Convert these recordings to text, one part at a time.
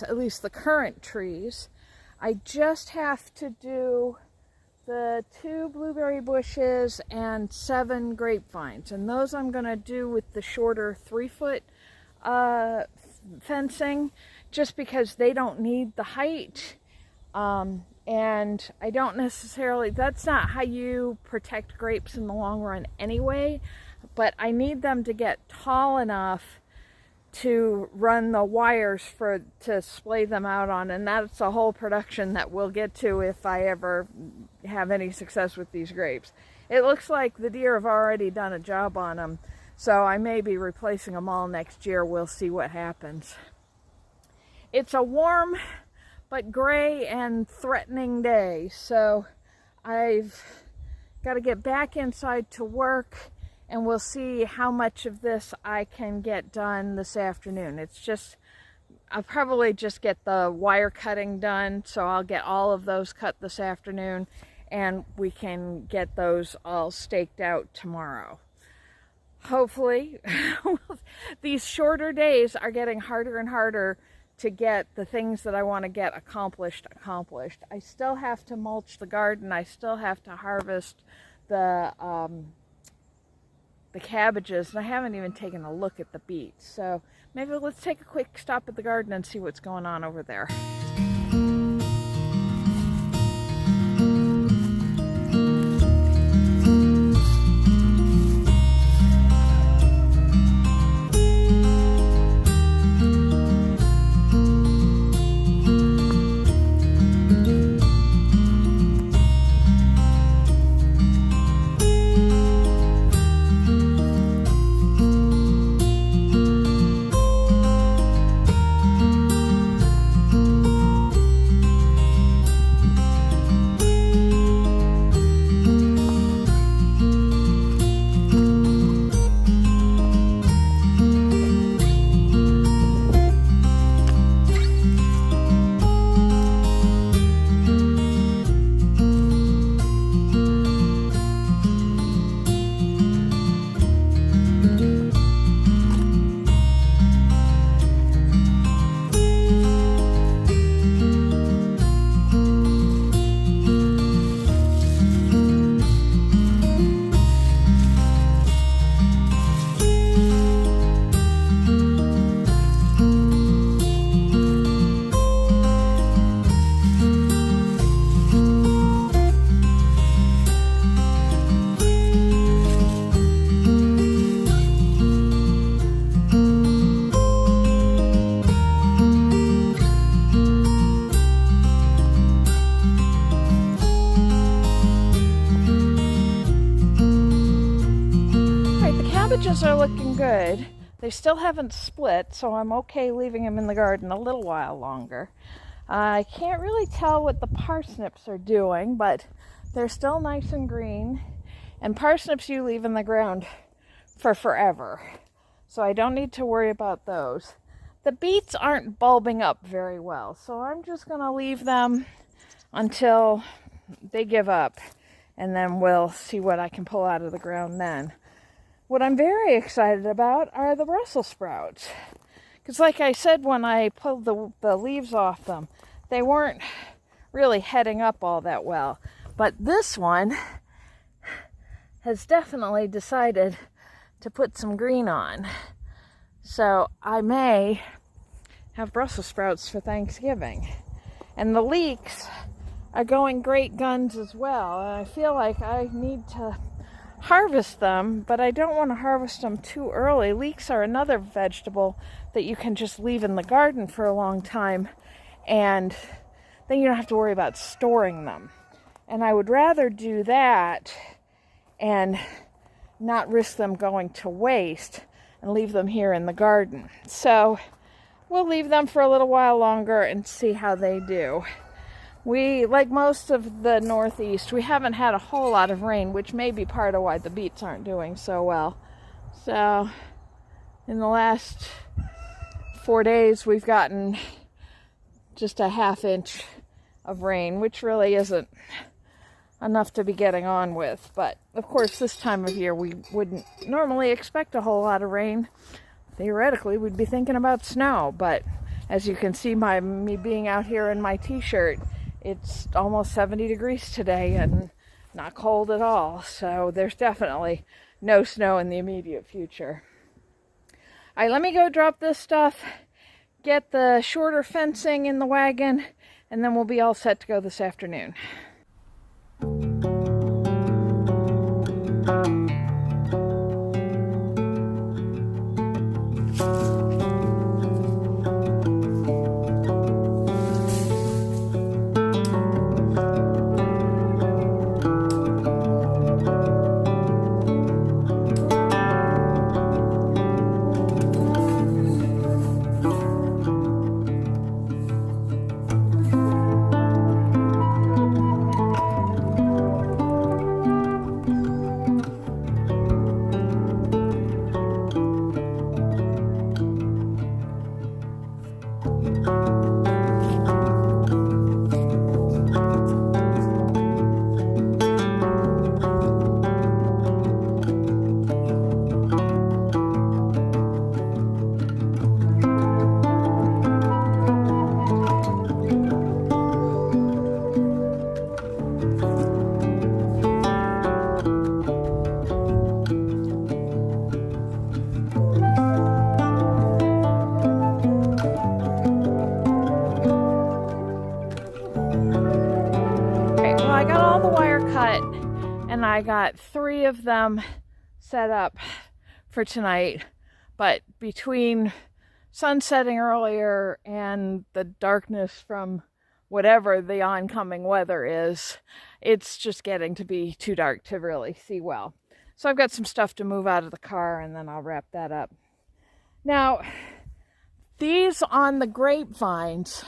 At least the current trees. I just have to do the 2 blueberry bushes and 7 grapevines, and those I'm going to do with the shorter 3-foot fencing, just because they don't need the height, and I don't necessarily, that's not how you protect grapes in the long run anyway, but I need them to get tall enough to run the wires to splay them out on, and that's a whole production that we'll get to if I ever have any success with these grapes. It looks like the deer have already done a job on them, so I may be replacing them all next year. We'll see what happens. It's a warm but gray and threatening day, so I've got to get back inside to work, and we'll see how much of this I can get done this afternoon. It's just, I'll probably just get the wire cutting done, so I'll get all of those cut this afternoon, and we can get those all staked out tomorrow. Hopefully, these shorter days are getting harder and harder to get the things that I want to get accomplished. I still have to mulch the garden. I still have to harvest the cabbages, and I haven't even taken a look at the beets. So maybe let's take a quick stop at the garden and see what's going on over there. Are looking good. They still haven't split, so I'm okay leaving them in the garden a little while longer. I can't really tell what the parsnips are doing, but they're still nice and green. And parsnips you leave in the ground for forever, so I don't need to worry about those. The beets aren't bulbing up very well, so I'm just going to leave them until they give up, and then we'll see what I can pull out of the ground then. What I'm very excited about are the Brussels sprouts. Because like I said, when I pulled the leaves off them, they weren't really heading up all that well. But this one has definitely decided to put some green on. So I may have Brussels sprouts for Thanksgiving. And the leeks are going great guns as well. And I feel like I need to harvest them, but I don't want to harvest them too early. Leeks are another vegetable that you can just leave in the garden for a long time, and then you don't have to worry about storing them. And I would rather do that and not risk them going to waste and leave them here in the garden. So we'll leave them for a little while longer and see how they do. We, like most of the Northeast, we haven't had a whole lot of rain, which may be part of why the beets aren't doing so well. So in the last 4 days, we've gotten just a ½ inch of rain, which really isn't enough to be getting on with. But of course, this time of year, we wouldn't normally expect a whole lot of rain. Theoretically, we'd be thinking about snow, but as you can see by me being out here in my t-shirt, it's almost 70 degrees today and not cold at all. So there's definitely no snow in the immediate future. All right, let me go drop this stuff, get the shorter fencing in the wagon, and then we'll be all set to go this afternoon. And I got 3 of them set up for tonight, but between sun setting earlier and the darkness from whatever the oncoming weather is, it's just getting to be too dark to really see well. So I've got some stuff to move out of the car, and then I'll wrap that up. Now, these on the grapevines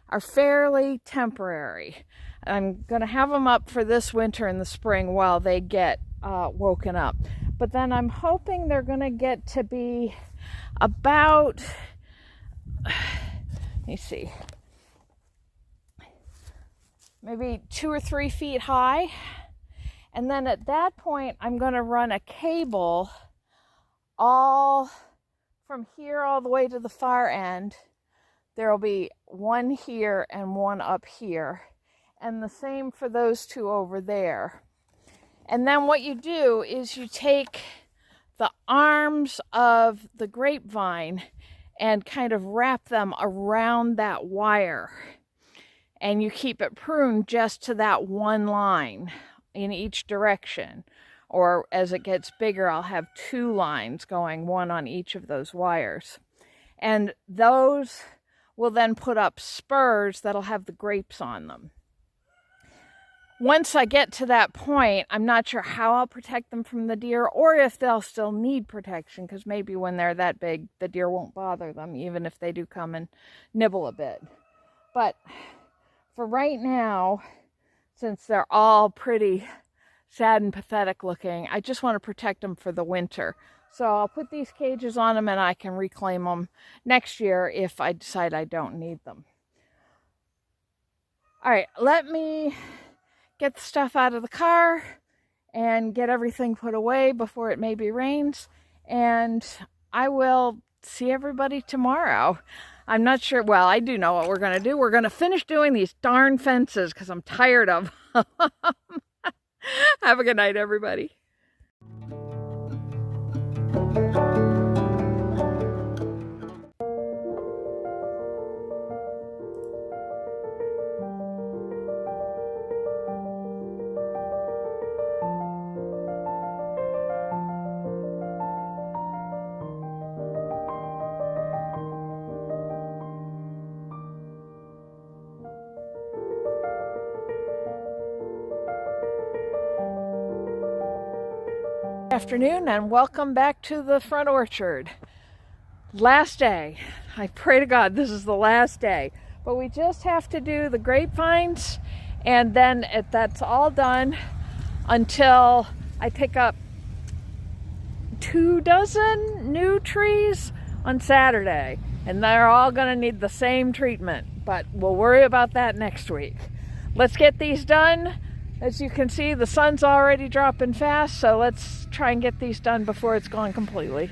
are fairly temporary. I'm going to have them up for this winter and the spring while they get woken up. But then I'm hoping they're going to get to be about, let me see, maybe 2 or 3 feet high. And then at that point, I'm going to run a cable all from here all the way to the far end. There'll be one here and one up here. And the same for those 2 over there. And then what you do is you take the arms of the grapevine and kind of wrap them around that wire. And you keep it pruned just to that one line in each direction. Or as it gets bigger, I'll have 2 lines going, one on each of those wires. And those will then put up spurs that'll have the grapes on them. Once I get to that point, I'm not sure how I'll protect them from the deer or if they'll still need protection, because maybe when they're that big, the deer won't bother them, even if they do come and nibble a bit. But for right now, since they're all pretty sad and pathetic looking, I just want to protect them for the winter. So I'll put these cages on them and I can reclaim them next year if I decide I don't need them. All right, let me get the stuff out of the car and get everything put away before it maybe rains, and I will see everybody tomorrow. I'm not sure, well, I do know what we're going to do. We're going to finish doing these darn fences because I'm tired of them. Have a good night, everybody. Afternoon and welcome back to the front orchard. Last day. I pray to God this is the last day. But we just have to do the grapevines, and then that's all done until I pick up 24 new trees on Saturday. And they're all going to need the same treatment, but we'll worry about that next week. Let's get these done. As you can see, the sun's already dropping fast, so let's try and get these done before it's gone completely.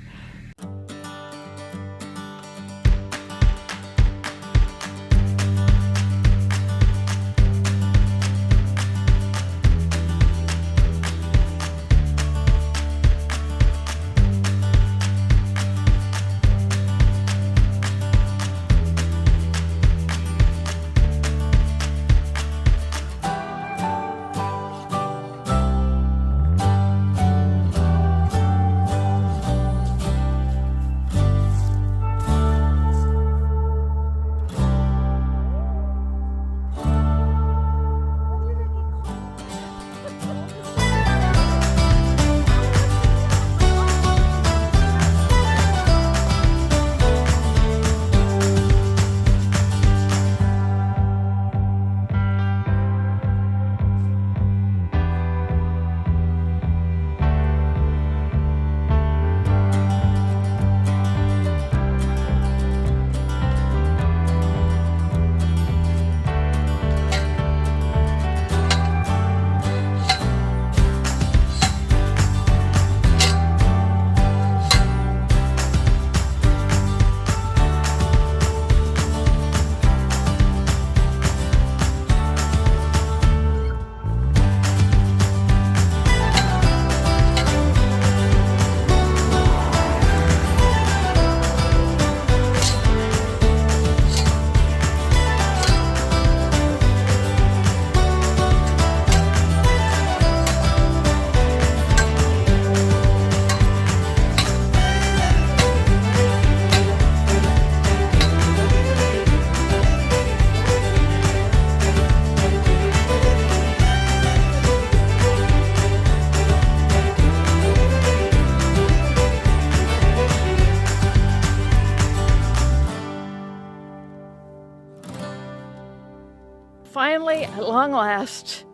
Finally, at long last,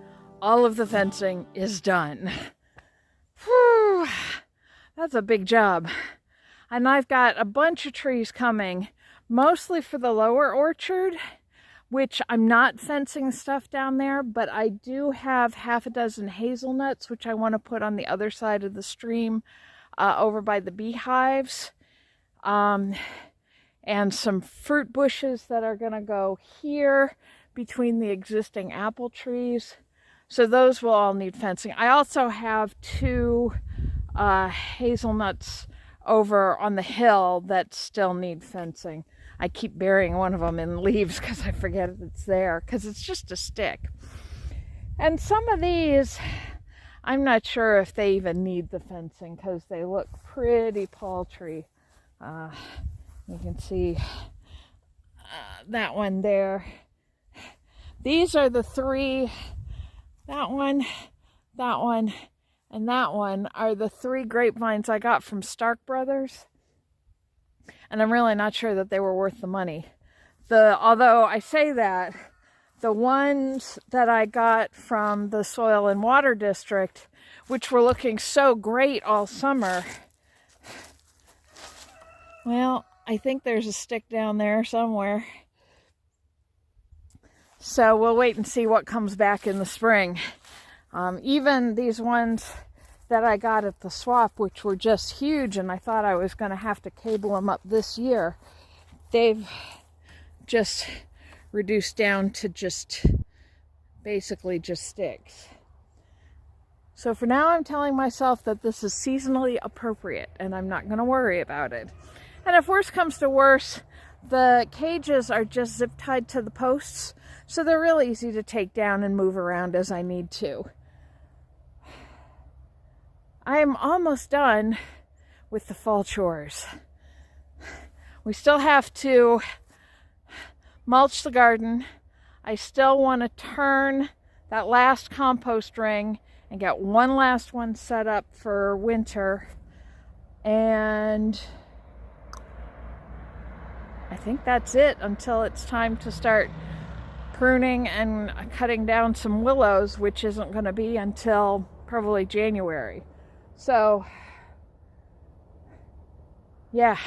all of the fencing is done. Whew, that's a big job. And I've got a bunch of trees coming, mostly for the lower orchard, which I'm not fencing stuff down there, but I do have half a dozen hazelnuts, which I want to put on the other side of the stream over by the beehives. And some fruit bushes that are going to go here between the existing apple trees. So those will all need fencing. I also have 2 hazelnuts over on the hill that still need fencing. I keep burying one of them in leaves because I forget it's there, because it's just a stick. And some of these, I'm not sure if they even need the fencing because they look pretty paltry. You can see that one there. These are the 3, that one, and that one are the 3 grapevines I got from Stark Brothers. And I'm really not sure that they were worth the money. Although I say that, the ones that I got from the Soil and Water District, which were looking so great all summer, well, I think there's a stick down there somewhere. So we'll wait and see what comes back in the spring. Even these ones that I got at the swap, which were just huge, and I thought I was going to have to cable them up this year, they've just reduced down to basically just sticks. So for now, I'm telling myself that this is seasonally appropriate, and I'm not going to worry about it. And if worse comes to worse, the cages are just zip tied to the posts, so they're real easy to take down and move around as I need to. I am almost done with the fall chores. We still have to mulch the garden. I still want to turn that last compost ring and get one last one set up for winter. And I think that's it until it's time to start pruning and cutting down some willows, which isn't going to be until probably January. So, yeah,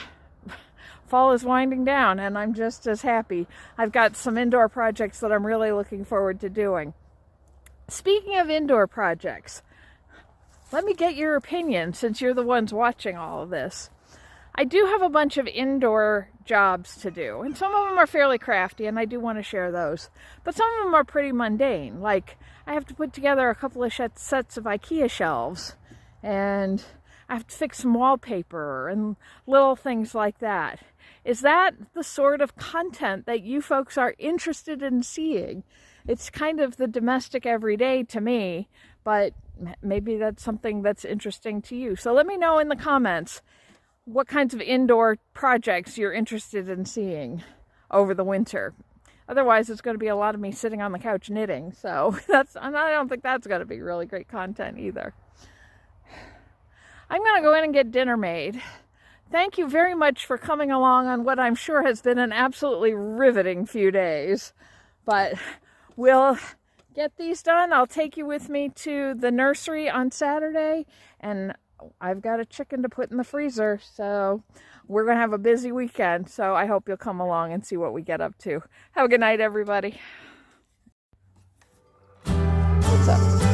fall is winding down and I'm just as happy. I've got some indoor projects that I'm really looking forward to doing. Speaking of indoor projects, let me get your opinion since you're the ones watching all of this. I do have a bunch of indoor jobs to do, and some of them are fairly crafty, and I do want to share those. But some of them are pretty mundane, like I have to put together a couple of sets of IKEA shelves, and I have to fix some wallpaper and little things like that. Is that the sort of content that you folks are interested in seeing? It's kind of the domestic everyday to me, but maybe that's something that's interesting to you. So let me know in the comments what kinds of indoor projects you're interested in seeing over the winter. Otherwise, it's going to be a lot of me sitting on the couch knitting. So I don't think that's going to be really great content either. I'm going to go in and get dinner made. Thank you very much for coming along on what I'm sure has been an absolutely riveting few days. But we'll get these done. I'll take you with me to the nursery on Saturday, and I've got a chicken to put in the freezer, so we're going to have a busy weekend. So I hope you'll come along and see what we get up to. Have a good night, everybody. What's up?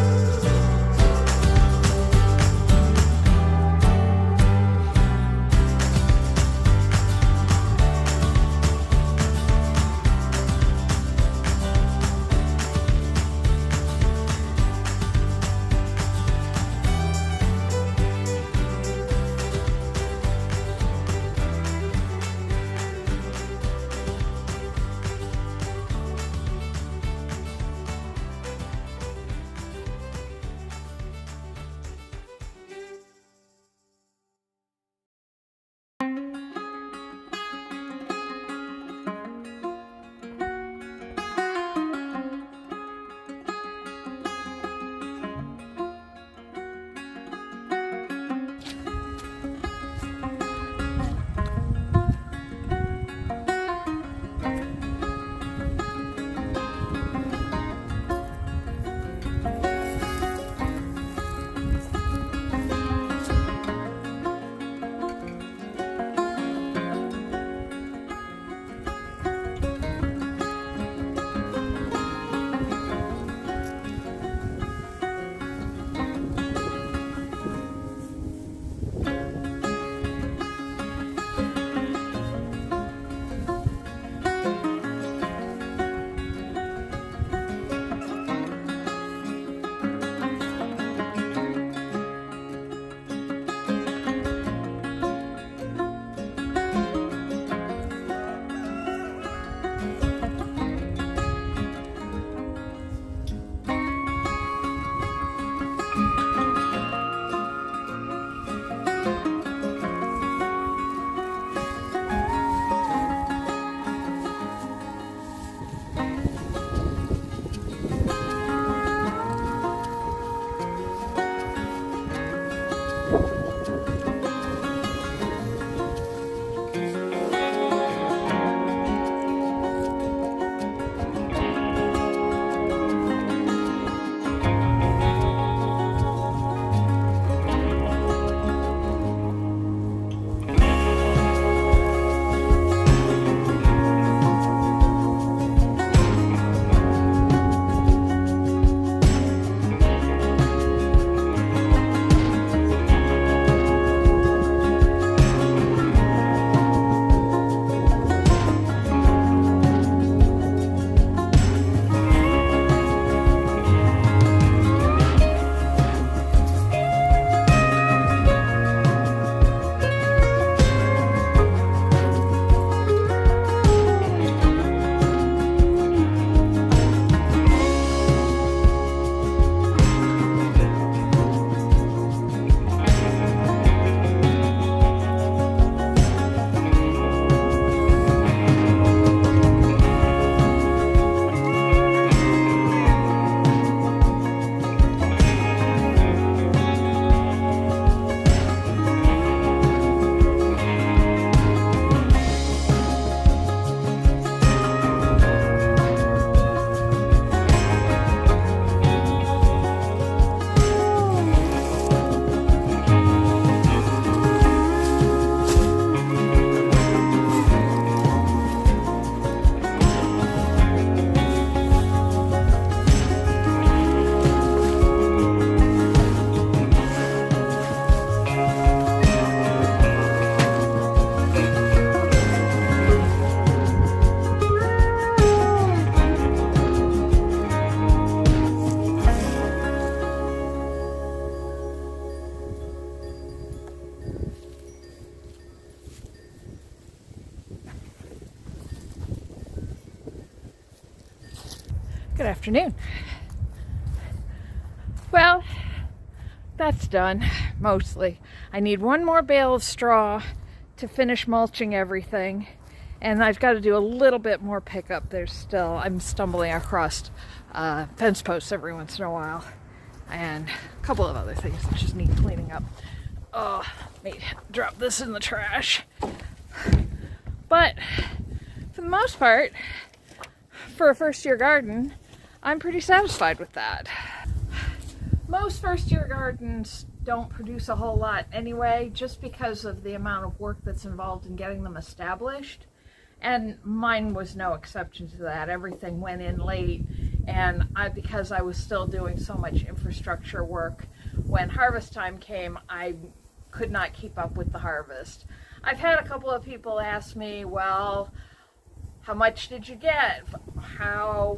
afternoon. Well, that's done, mostly. I need one more bale of straw to finish mulching everything. And I've got to do a little bit more pickup. I'm stumbling across fence posts every once in a while. And a couple of other things that just need cleaning up. Oh, let me drop this in the trash. But for the most part, for a first-year garden, I'm pretty satisfied with that. Most first-year gardens don't produce a whole lot anyway, just because of the amount of work that's involved in getting them established. And mine was no exception to that. Everything went in late, and because I was still doing so much infrastructure work, when harvest time came, I could not keep up with the harvest. I've had a couple of people ask me, well, how much did you get? How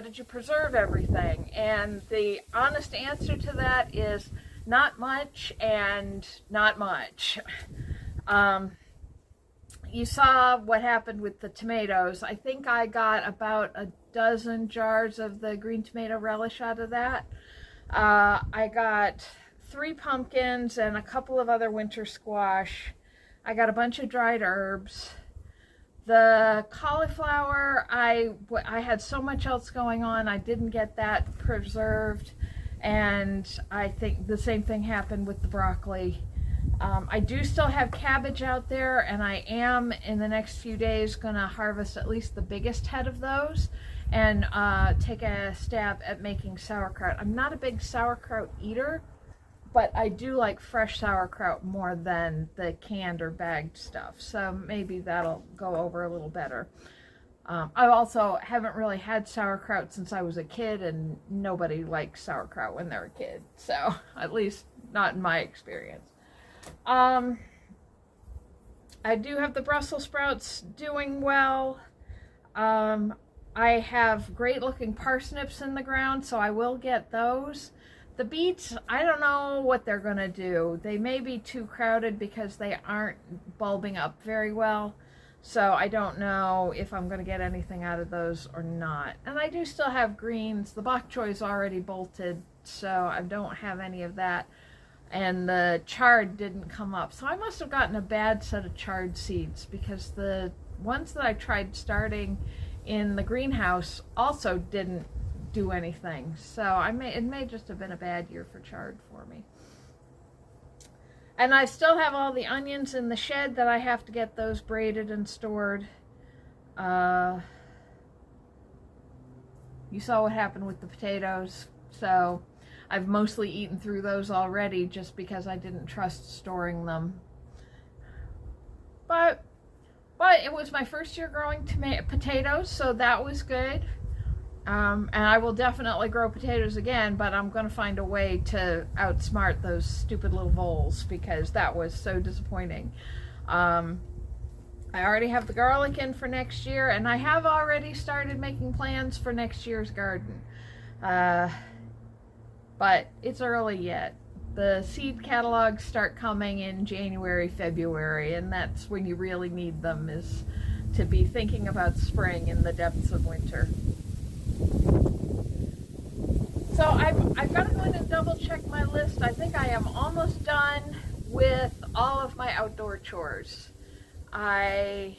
did you preserve everything? And the honest answer to that is not much and not much. You saw what happened with the tomatoes. I think I got about a dozen jars of the green tomato relish out of that. I got 3 pumpkins and a couple of other winter squash. I got a bunch of dried herbs. The cauliflower, I had so much else going on, I didn't get that preserved. And I think the same thing happened with the broccoli. I do still have cabbage out there, and I am in the next few days going to harvest at least the biggest head of those and take a stab at making sauerkraut. I'm not a big sauerkraut eater, but I do like fresh sauerkraut more than the canned or bagged stuff, so maybe that'll go over a little better. I also haven't really had sauerkraut since I was a kid, and nobody likes sauerkraut when they're a kid, so at least not in my experience. I do have the Brussels sprouts doing well. I have great looking parsnips in the ground, so I will get those. The beets, I don't know what they're going to do. They may be too crowded because they aren't bulbing up very well. So I don't know if I'm going to get anything out of those or not. And I do still have greens. The bok choy is already bolted, so I don't have any of that. And the chard didn't come up. So I must have gotten a bad set of chard seeds, because the ones that I tried starting in the greenhouse also didn't do anything. So it may just have been a bad year for chard for me. And I still have all the onions in the shed that I have to get those braided and stored. You saw what happened with the potatoes, so I've mostly eaten through those already just because I didn't trust storing them. But it was my first year growing potatoes, so that was good. And I will definitely grow potatoes again, but I'm going to find a way to outsmart those stupid little voles, because that was so disappointing. I already have the garlic in for next year, and I have already started making plans for next year's garden. But it's early yet. The seed catalogs start coming in January, February, and that's when you really need them, is to be thinking about spring in the depths of winter. So I've got to go in and double check my list. I think I am almost done with all of my outdoor chores. I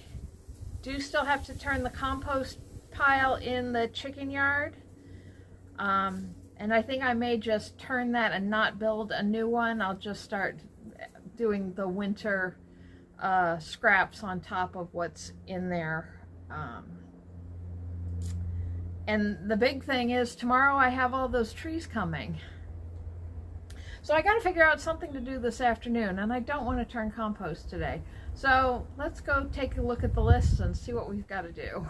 do still have to turn the compost pile in the chicken yard. And I think I may just turn that and not build a new one. I'll just start doing the winter scraps on top of what's in there. And the big thing is, tomorrow I have all those trees coming. So I got to figure out something to do this afternoon, and I don't want to turn compost today. So let's go take a look at the list and see what we've got to do.